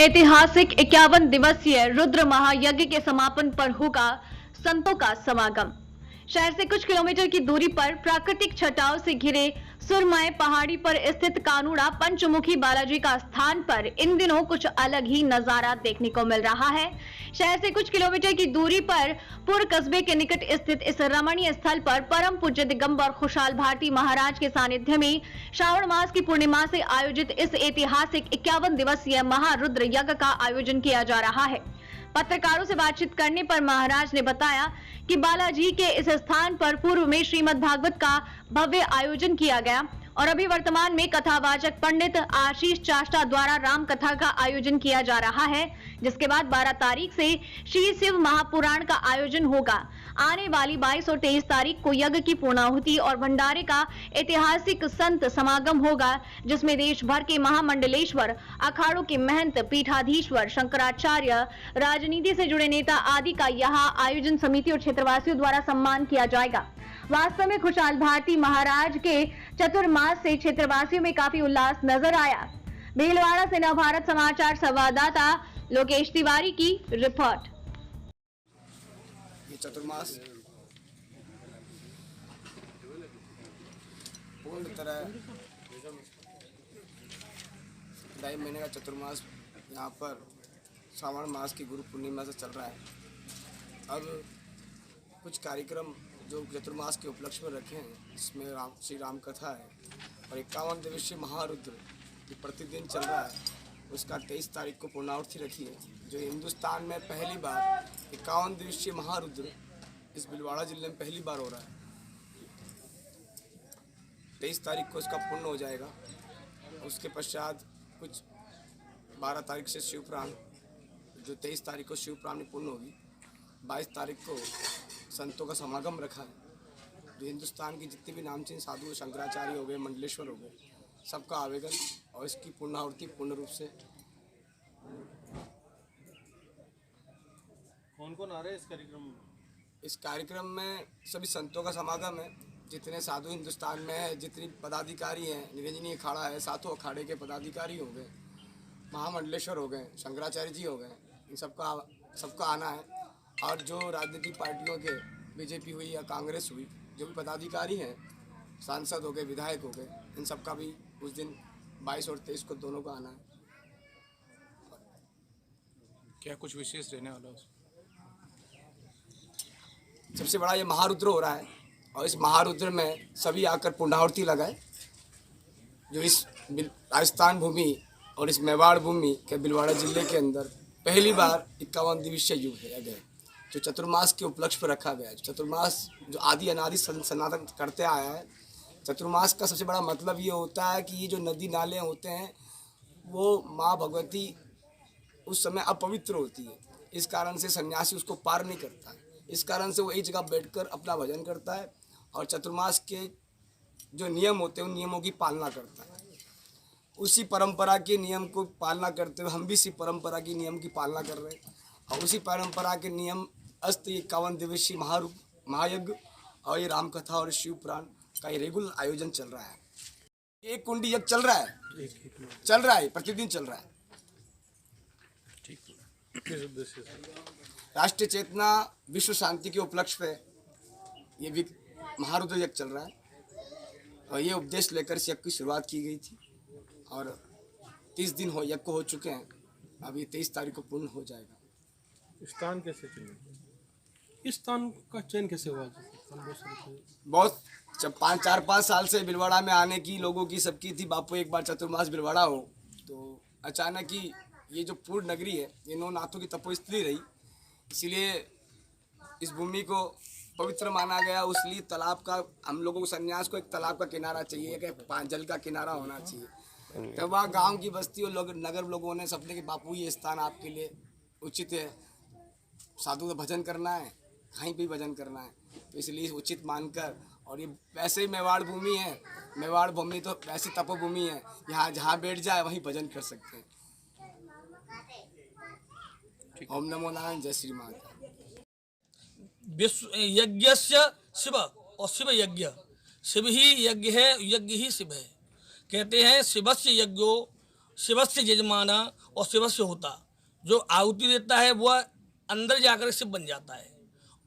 ऐतिहासिक 51 दिवसीय रुद्र महायज्ञ के समापन पर होगा संतों का समागम। शहर से कुछ किलोमीटर की दूरी पर प्राकृतिक छटाव से घिरे सुरमय पहाड़ी पर स्थित कानूड़ा पंचमुखी बालाजी का स्थान पर इन दिनों कुछ अलग ही नजारा देखने को मिल रहा है। शहर से कुछ किलोमीटर की दूरी पर पुर कस्बे के निकट स्थित इस रमणीय स्थल पर परम पूज्य दिगंबर खुशहाल भारती महाराज के सानिध्य में श्रावण मास की पूर्णिमा से आयोजित इस ऐतिहासिक 51 दिवसीय महारुद्र यज्ञ का आयोजन किया जा रहा है। पत्रकारों से बातचीत करने पर महाराज ने बताया कि बालाजी के इस स्थान पर पूर्व में श्रीमद् भागवत का भव्य आयोजन किया गया और अभी वर्तमान में कथावाचक पंडित आशीष चाष्टा द्वारा राम कथा का आयोजन किया जा रहा है, जिसके बाद 12 तारीख से श्री शिव महापुराण का आयोजन होगा। आने वाली 22 और 23 तारीख को यज्ञ की पूर्णाहुति और भंडारे का ऐतिहासिक संत समागम होगा, जिसमें देश भर के महामंडलेश्वर, अखाड़ों के महंत, पीठाधीश्वर, शंकराचार्य, राजनीति से जुड़े नेता आदि का यहाँ आयोजन समिति और क्षेत्रवासियों द्वारा सम्मान किया जाएगा। वास्तव में खुशहाल भारती महाराज के चतुर्मास से क्षेत्रवासियों में काफी उल्लास नजर आया। भीलवाड़ा से नवभारत समाचार संवाददाता लोकेश तिवारी की रिपोर्ट। ये चतुर्मास पूर्ण तरह 2.5 महीने का चतुर्मास यहाँ पर श्रावण मास की गुरु पूर्णिमा से चल रहा है। अब कुछ कार्यक्रम जो चतुर्मास के उपलक्ष्य में रखे हैं, इसमें श्री राम कथा है और 51 दिवसीय महारुद्र जो प्रतिदिन चल रहा है, उसका 23 तारीख को पूर्णाहुति रखी है। जो हिंदुस्तान में पहली बार 51 दिवसीय महारुद्र इस भीलवाड़ा जिले में पहली बार हो रहा है। 23 तारीख को इसका पूर्ण हो जाएगा। उसके पश्चात कुछ 12 तारीख से शिवपुराण, जो 23 तारीख को शिवपुराण पूर्ण होगी। 22 तारीख को संतों का समागम रखा है। जो हिंदुस्तान की जितने भी नामचीन साधु, शंकराचार्य हो गए, मंडलेश्वर हो गए, सबका आवेदन और इसकी पूर्णाहुति पूर्ण रूप से। कौन कौन आ रहे हैं इस कार्यक्रम में? इस कार्यक्रम में सभी संतों का समागम है। जितने साधु हिंदुस्तान में है, जितनी पदाधिकारी हैं, निरंजनी अखाड़ा है, सातों अखाड़े के पदाधिकारी हो गए, महामंडलेश्वर हो गए, शंकराचार्य जी हो गए, इन सबका आना है। और जो राजनीतिक पार्टियों के, बीजेपी हुई या कांग्रेस हुई, जो भी पदाधिकारी हैं, सांसद हो गए, विधायक हो गए, इन सबका भी उस दिन 22 और 23 को दोनों का आना है। क्या कुछ विशेष रहने वाला है? सबसे बड़ा ये महारुद्र हो रहा है और इस महारुद्र में सभी आकर पूर्णाहुति लगाए। जो इस राजस्थान भूमि और इस मेवाड़ भूमि के भीलवाड़ा जिले के अंदर पहली बार 51 दिवसीय युग है गए, जो चतुर्मास के उपलक्ष्य पर रखा गया है। चतुर्मास जो आदि अनादि सनातन करते आया है। चतुर्मास का सबसे बड़ा मतलब ये होता है कि ये जो नदी नाले होते हैं, वो माँ भगवती उस समय अपवित्र होती है। इस कारण से सन्यासी उसको पार नहीं करता है। इस कारण से वो एक जगह बैठकर अपना भजन करता है और चतुर्मास के जो नियम होते हैं, उन नियमों की पालना करता है। उसी परंपरा के नियम को पालना करते हुए हम भी इसी परंपरा की नियम की पालना कर रहे हैं और उसी परंपरा के नियम अस्त 51 दिवसीय महायज्ञ और ये राम कथा और शिव पुराण का ये रेगुलर आयोजन चल रहा है। एक कुंडी यज्ञ चल रहा है, प्रतिदिन चल रहा है। राष्ट्रीय चेतना, विश्व शांति के उपलक्ष्य पे ये महारुद्र यज्ञ चल रहा है और ये उपदेश लेकर इस यज्ञ की शुरुआत की गई थी और 30 दिन यज्ञ को हो चुके हैं। अब ये 23 तारीख को पूर्ण हो जाएगा। स्थान कैसे चुने? इस स्थान का चयन कैसे हुआ? बहुत 4-5 साल से भीलवाड़ा में आने की लोगों की सबकी थी, बापू एक बार चतुर्मास भीलवाड़ा हो। तो अचानक ही ये जो पूर्ण नगरी है, ये 9 नाथों की तपोस्थली रही, इसीलिए इस भूमि को पवित्र माना गया। उसलिए तालाब का, हम लोगों को संन्यास को एक तालाब का किनारा चाहिए, कि जल का किनारा होना चाहिए। तब वहाँ गाँव की बस्ती और नगर लोगों ने सपने के बापू ये स्थान आपके लिए उचित है, साधु का भजन करना है, कहीं भी भजन करना है, तो इसलिए उचित मानकर। और ये वैसे ही मेवाड़ भूमि है, मेवाड़ भूमि तो वैसी तपोभूमि है, यहाँ जहाँ बैठ जाए वहीं भजन कर सकते हैं। ओम नमो नारायण, जय श्री माता। विश्व यज्ञ शिव और शिव यज्ञ, शिव ही यज्ञ है, यज्ञ ही शिव है। कहते हैं शिवस्य यज्ञो शिवस्य यजमाना और शिवस्य होता। जो आहुति देता है वह अंदर जाकर शिव बन जाता है,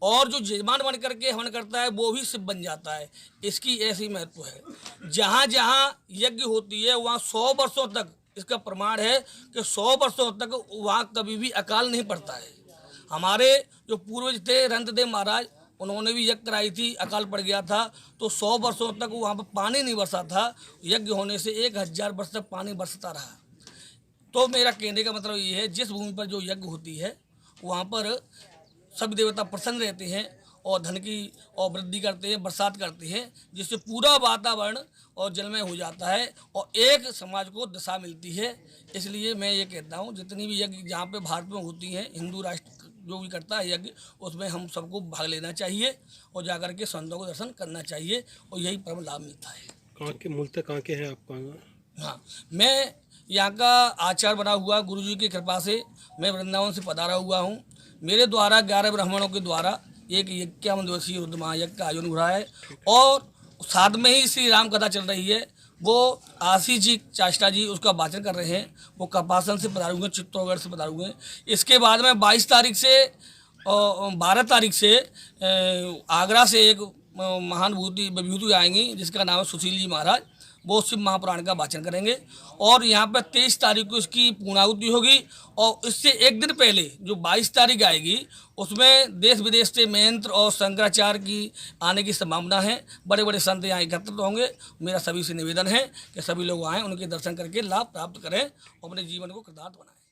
और जो यजमान बन करके हवन करता है वो भी शिव बन जाता है। इसकी ऐसी महत्व है। जहाँ जहाँ यज्ञ होती है वहाँ 100 वर्षों तक, इसका प्रमाण है कि 100 वर्षों तक वहाँ कभी भी अकाल नहीं पड़ता है। हमारे जो पूर्वज थे रंतदेव महाराज, उन्होंने भी यज्ञ कराई थी, अकाल पड़ गया था तो 100 वर्षों तक वहाँ पर पानी नहीं बरसा था। यज्ञ होने से 1000 वर्ष तक पानी बरसता रहा। तो मेरा कहने का मतलब ये है, जिस भूमि पर जो यज्ञ होती है वहाँ पर सभी देवता प्रसन्न रहते हैं और धन की और वृद्धि करते हैं, बरसात करते हैं, जिससे पूरा वातावरण और जलमय हो जाता है और एक समाज को दिशा मिलती है। इसलिए मैं ये कहता हूँ, जितनी भी यज्ञ जहाँ पे भारत में होती हैं, हिंदू राष्ट्र जो भी करता है यज्ञ, उसमें हम सबको भाग लेना चाहिए और जाकर के संतों को दर्शन करना चाहिए और यही परम लाभ मिलता है। कहाँ के मूलतः कहाँ के हैं आप? हाँ, मैं यहाँ का आचार्य बना हुआ, गुरुजी की कृपा से मैं वृंदावन से पधारा हुआ हूँ। मेरे द्वारा 11 ब्राह्मणों के द्वारा एक 51 दिवसीय रुद्र महायज्ञ का आयोजन हो रहा है और साथ में ही श्री राम कथा चल रही है। वो आशीष जी चाष्टा जी उसका वाचन कर रहे हैं। वो कपासन से पधारे हुए, चित्तौड़गढ़ से पधारे हुए हैं। इसके बाद में 22 तारीख से 12 तारीख से आगरा से एक महान विभूति आएंगी जिसका नाम है सुशील जी महाराज। वो शिव महापुराण का वाचन करेंगे और यहाँ पर 23 तारीख को इसकी पूर्णाहुति होगी। और इससे एक दिन पहले जो 22 तारीख आएगी उसमें देश विदेश से महंत और शंकराचार्य की आने की संभावना है। बड़े बड़े संत यहाँ एकत्रित होंगे। मेरा सभी से निवेदन है कि सभी लोग आएँ, उनके दर्शन करके लाभ प्राप्त करें और अपने जीवन को कृतार्थ बनाएं।